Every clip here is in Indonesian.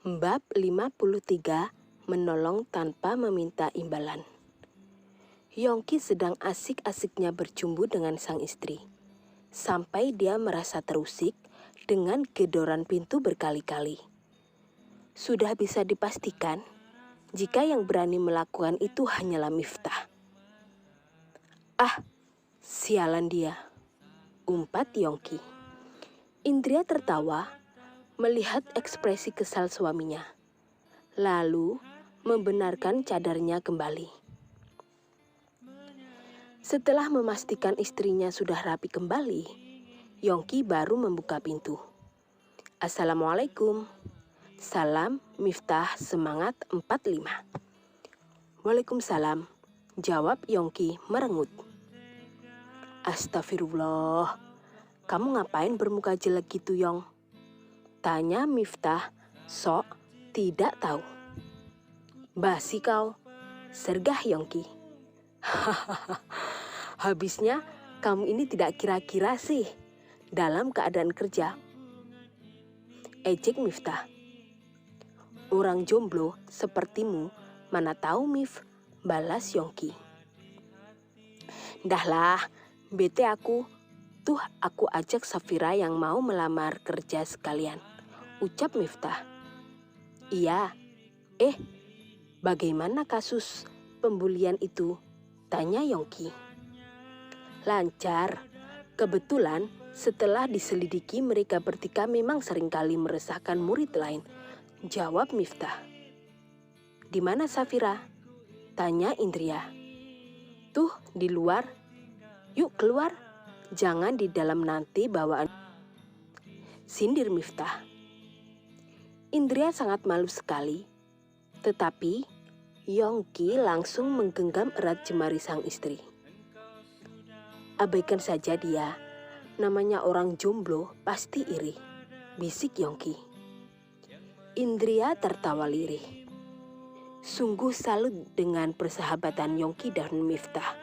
Bab 53, menolong tanpa meminta imbalan. Yongki sedang asik-asiknya bercumbu dengan sang istri, sampai dia merasa terusik dengan gedoran pintu berkali-kali. Sudah bisa dipastikan jika yang berani melakukan itu hanyalah Miftah. "Ah, sialan dia," umpat Yongki. Indria tertawa melihat ekspresi kesal suaminya, lalu membenarkan cadarnya kembali. Setelah memastikan istrinya sudah rapi kembali, Yongki baru membuka pintu. "Assalamualaikum." "Salam, Miftah semangat 45. "Waalaikumsalam," jawab Yongki merengut. "Astagfirullah, kamu ngapain bermuka jelek gitu, Yong?" tanya Miftah sok tidak tahu. "Basi kau," sergah Yongki. "Hahaha, habisnya kamu ini tidak kira-kira sih dalam keadaan kerja," ejek Miftah. "Orang jomblo sepertimu mana tahu, Mif," balas Yongki. "Dahlah, bete aku. Tuh aku ajak Safira yang mau melamar kerja sekalian," ucap Miftah. "Iya, bagaimana kasus pembulian itu?" tanya Yongki. "Lancar. Kebetulan setelah diselidiki mereka bertiga memang seringkali meresahkan murid lain," jawab Miftah. "Di mana Safira?" tanya Indria. "Tuh di luar. Yuk keluar. Jangan di dalam nanti bawaan," sindir Miftah. Indria sangat malu sekali, tetapi Yongki langsung menggenggam erat jemari sang istri. "Abaikan saja dia, namanya orang jomblo pasti iri," bisik Yongki. Indria tertawa lirih. Sungguh salut dengan persahabatan Yongki dan Miftah.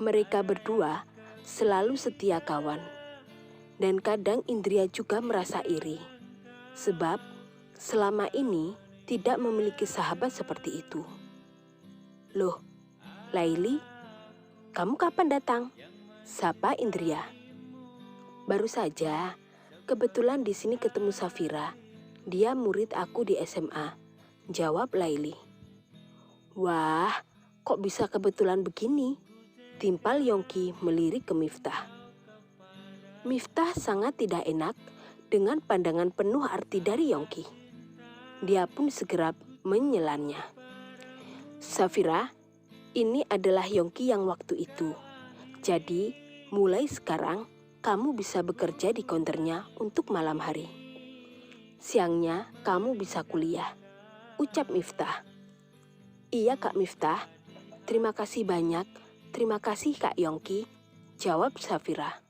Mereka berdua selalu setia kawan. Dan kadang Indria juga merasa iri, sebab selama ini tidak memiliki sahabat seperti itu. "Loh, Laili, kamu kapan datang?" sapa Indria. "Baru saja, kebetulan di sini ketemu Safira. Dia murid aku di SMA," jawab Laili. "Wah, kok bisa kebetulan begini?" timpal Yongki melirik ke Miftah. Miftah sangat tidak enak dengan pandangan penuh arti dari Yongki. Dia pun segera menyelannya. "Safira, ini adalah Yongki yang waktu itu. Jadi, mulai sekarang kamu bisa bekerja di counternya untuk malam hari. Siangnya kamu bisa kuliah," ucap Miftah. "Iya Kak Miftah, terima kasih banyak. Terima kasih Kak Yongki," jawab Safira.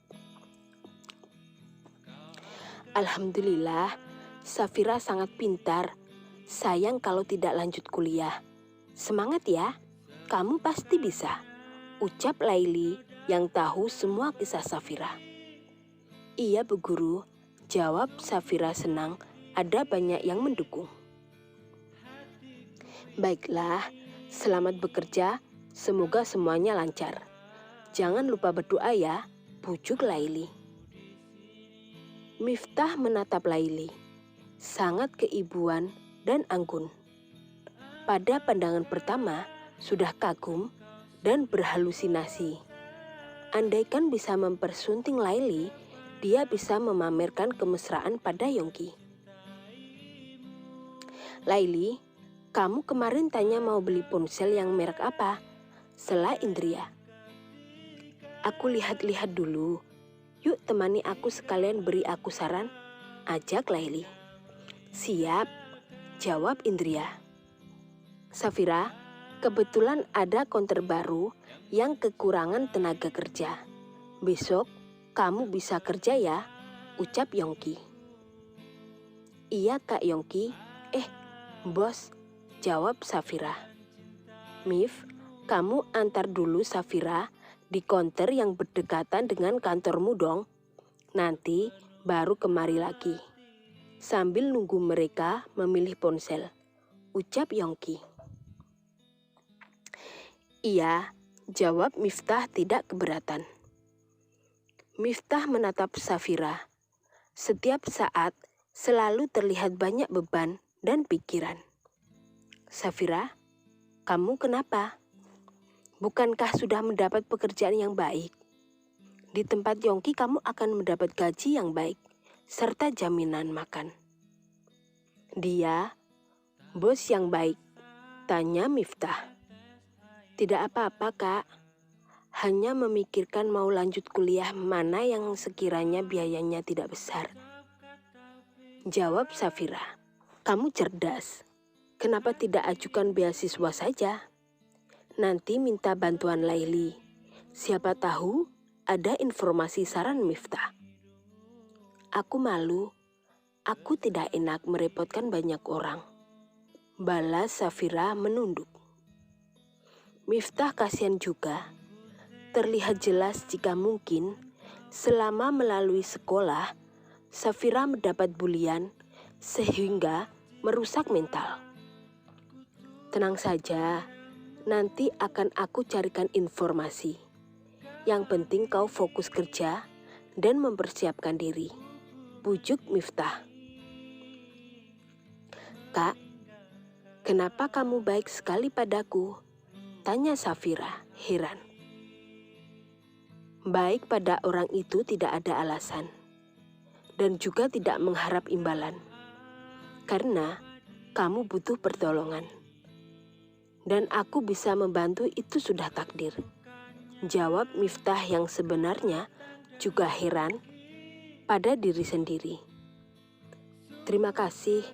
"Alhamdulillah, Safira sangat pintar. Sayang kalau tidak lanjut kuliah. Semangat ya, kamu pasti bisa," ucap Laili yang tahu semua kisah Safira. "Iya Bu Guru," jawab Safira senang ada banyak yang mendukung. "Baiklah, selamat bekerja. Semoga semuanya lancar. Jangan lupa berdoa ya," pujuk Laili. Miftah menatap Laili, sangat keibuan dan anggun. Pada pandangan pertama, sudah kagum dan berhalusinasi. Andaikan bisa mempersunting Laili, dia bisa memamerkan kemesraan pada Yongki. "Laili, kamu kemarin tanya mau beli ponsel yang merek apa?" sela Indria. "Aku lihat-lihat dulu. Yuk temani aku sekalian beri aku saran," ajak Laili. "Siap," jawab Indria. "Safira, kebetulan ada counter baru yang kekurangan tenaga kerja. Besok kamu bisa kerja ya," ucap Yongki. "Iya Kak Yongki. Bos," jawab Safira. "Mif, kamu antar dulu Safira di counter yang berdekatan dengan kantormu dong. Nanti baru kemari lagi," sambil nunggu mereka memilih ponsel, ucap Yongki. Iya, jawab Miftah tidak keberatan. Miftah menatap Safira. Setiap saat selalu terlihat banyak beban dan pikiran. Safira, kamu kenapa? Bukankah sudah mendapat pekerjaan yang baik? Di tempat Yongki kamu akan mendapat gaji yang baik, serta jaminan makan. Dia, bos yang baik, tanya Miftah. Tidak apa-apa, Kak. Hanya memikirkan mau lanjut kuliah mana yang sekiranya biayanya tidak besar. Jawab Safira. Kamu cerdas. Kenapa tidak ajukan beasiswa saja? Nanti minta bantuan Laili. Siapa tahu ada informasi saran Miftah. Aku malu. Aku tidak enak merepotkan banyak orang. Balas Safira menunduk. Miftah kasihan juga. Terlihat jelas jika mungkin selama melalui sekolah, Safira mendapat bulian sehingga merusak mental. Tenang saja, nanti akan aku carikan informasi. Yang penting kau fokus kerja dan mempersiapkan diri. Bujuk Miftah. Kak, kenapa kamu baik sekali padaku? Tanya Safira, heran. Baik pada orang itu tidak ada alasan. Dan juga tidak mengharap imbalan. Karena kamu butuh pertolongan. Dan aku bisa membantu itu sudah takdir. Jawab Miftah yang sebenarnya juga heran pada diri sendiri. Terima kasih,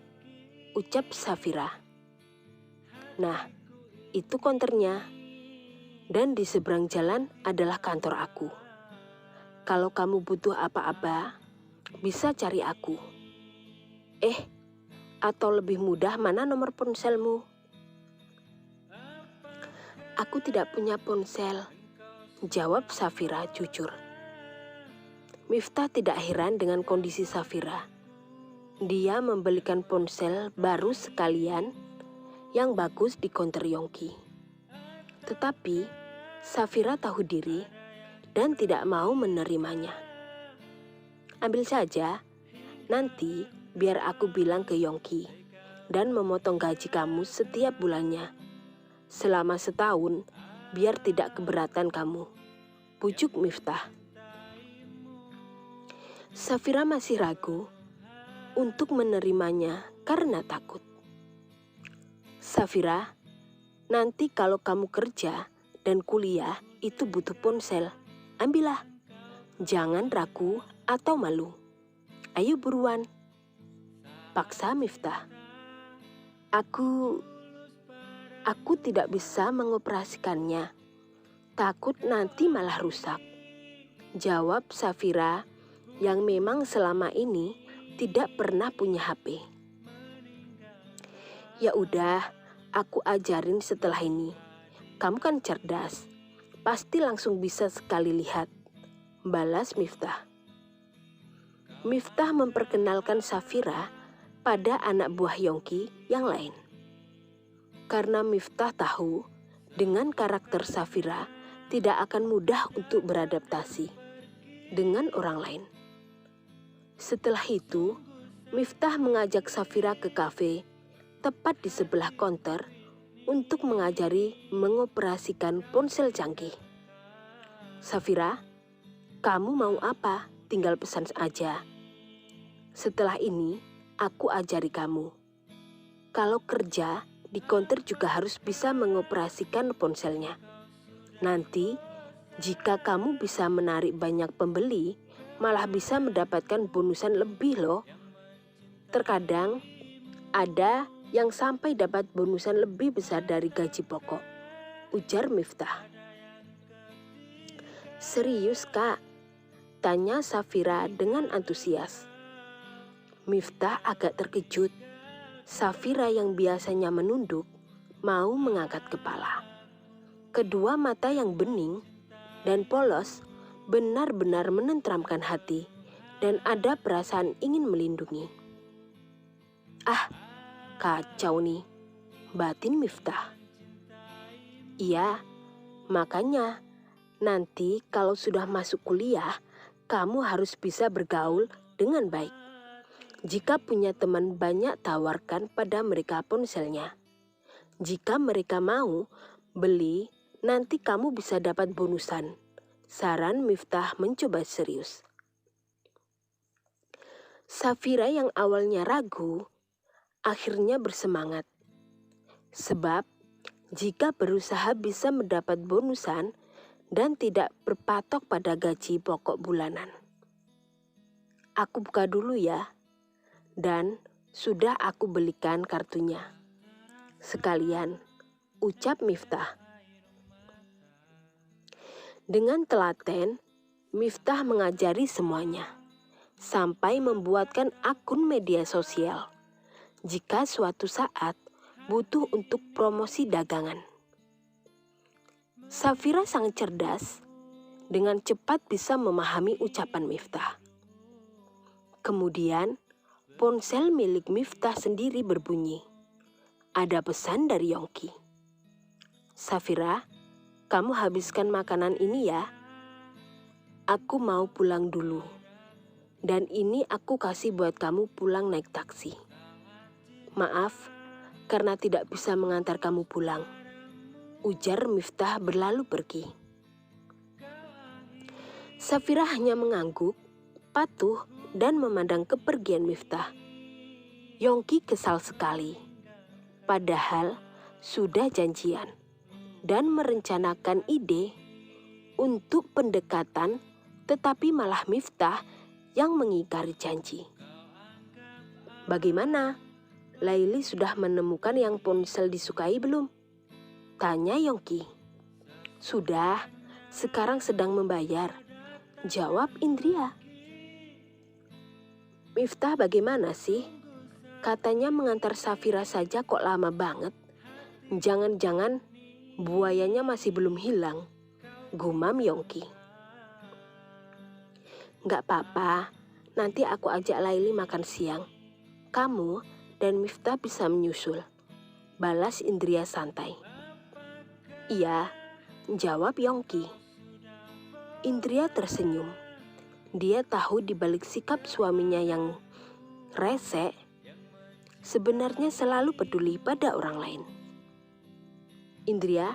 ucap Safira. Nah, itu konternya. Dan di seberang jalan adalah kantor aku. Kalau kamu butuh apa-apa, bisa cari aku. Atau lebih mudah mana nomor ponselmu? Aku tidak punya ponsel, jawab Safira jujur. Miftah tidak heran dengan kondisi Safira. Dia membelikan ponsel baru sekalian yang bagus di konter Yongki. Tetapi Safira tahu diri dan tidak mau menerimanya. Ambil saja, nanti biar aku bilang ke Yongki dan memotong gaji kamu setiap bulannya. Selama setahun, biar tidak keberatan kamu. Pujuk Miftah. Safira masih ragu untuk menerimanya karena takut. Safira, nanti kalau kamu kerja dan kuliah itu butuh ponsel, ambillah. Jangan ragu atau malu. Ayo buruan. Paksa Miftah. Aku tidak bisa mengoperasikannya. Takut nanti malah rusak. Jawab Safira yang memang selama ini tidak pernah punya HP. Ya udah, aku ajarin setelah ini. Kamu kan cerdas. Pasti langsung bisa sekali lihat. Balas Miftah. Miftah memperkenalkan Safira pada anak buah Yongki yang lain. Karena Miftah tahu dengan karakter Safira tidak akan mudah untuk beradaptasi dengan orang lain. Setelah itu, Miftah mengajak Safira ke kafe tepat di sebelah konter untuk mengajari mengoperasikan ponsel canggih. Safira, kamu mau apa? Tinggal pesan aja. Setelah ini, aku ajari kamu. Kalau kerja, di konter juga harus bisa mengoperasikan ponselnya. Nanti, jika kamu bisa menarik banyak pembeli, malah bisa mendapatkan bonusan lebih loh. Terkadang, ada yang sampai dapat bonusan lebih besar dari gaji pokok, ujar Miftah. Serius, Kak? Tanya Safira dengan antusias. Miftah agak terkejut. Safira yang biasanya menunduk, mau mengangkat kepala. Kedua mata yang bening dan polos benar-benar menenteramkan hati dan ada perasaan ingin melindungi. Ah, kacau nih, batin Miftah. Iya, makanya nanti kalau sudah masuk kuliah, kamu harus bisa bergaul dengan baik. Jika punya teman banyak, tawarkan pada mereka ponselnya. Jika mereka mau beli, nanti kamu bisa dapat bonusan. Saran Miftah mencoba serius. Safira yang awalnya ragu, akhirnya bersemangat. Sebab jika berusaha bisa mendapat bonusan dan tidak berpatok pada gaji pokok bulanan. Aku buka dulu ya. Dan sudah aku belikan kartunya. Sekalian, ucap Miftah. Dengan telaten, Miftah mengajari semuanya. Sampai membuatkan akun media sosial. Jika suatu saat butuh untuk promosi dagangan. Safira sangat cerdas. Dengan cepat bisa memahami ucapan Miftah. Kemudian, ponsel milik Miftah sendiri berbunyi. Ada pesan dari Yongki. Safira, kamu habiskan makanan ini ya. Aku mau pulang dulu. Dan ini aku kasih buat kamu pulang naik taksi. Maaf, karena tidak bisa mengantar kamu pulang. Ujar Miftah berlalu pergi. Safira hanya mengangguk, patuh, dan memandang kepergian Miftah. Yongki kesal sekali. Padahal sudah janjian dan merencanakan ide untuk pendekatan, tetapi malah Miftah yang mengingkari janji. Bagaimana? Laili sudah menemukan yang ponsel disukai belum? Tanya Yongki. Sudah, sekarang sedang membayar. Jawab Indria. Miftah bagaimana sih? Katanya mengantar Safira saja kok lama banget. Jangan-jangan buayanya masih belum hilang. Gumam Yongki. Gak apa-apa, nanti aku ajak Laili makan siang. Kamu dan Miftah bisa menyusul. Balas Indria santai. Iya, jawab Yongki. Indria tersenyum. Dia tahu di balik sikap suaminya yang rese, sebenarnya selalu peduli pada orang lain. Indria,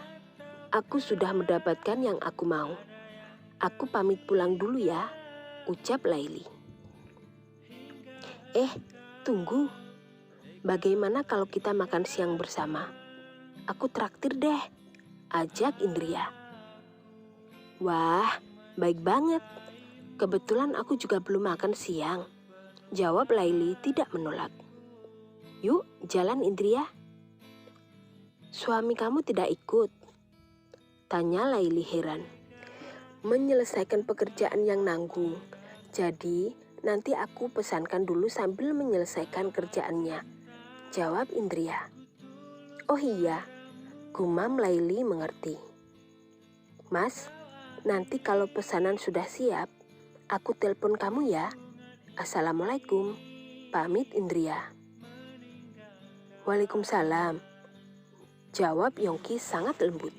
aku sudah mendapatkan yang aku mau. Aku pamit pulang dulu ya, ucap Laili. Tunggu. Bagaimana kalau kita makan siang bersama? Aku traktir deh, ajak Indria. Wah, baik banget. Kebetulan aku juga belum makan siang. Jawab Laili tidak menolak. Yuk, jalan Indria. Suami kamu tidak ikut? Tanya Laili heran. Menyelesaikan pekerjaan yang nanggung. Jadi, nanti aku pesankan dulu sambil menyelesaikan kerjaannya. Jawab Indria. Oh iya, gumam Laili mengerti. Mas, nanti kalau pesanan sudah siap, aku telepon kamu ya. Assalamualaikum, pamit Indria. Waalaikumsalam, jawab Yongki sangat lembut.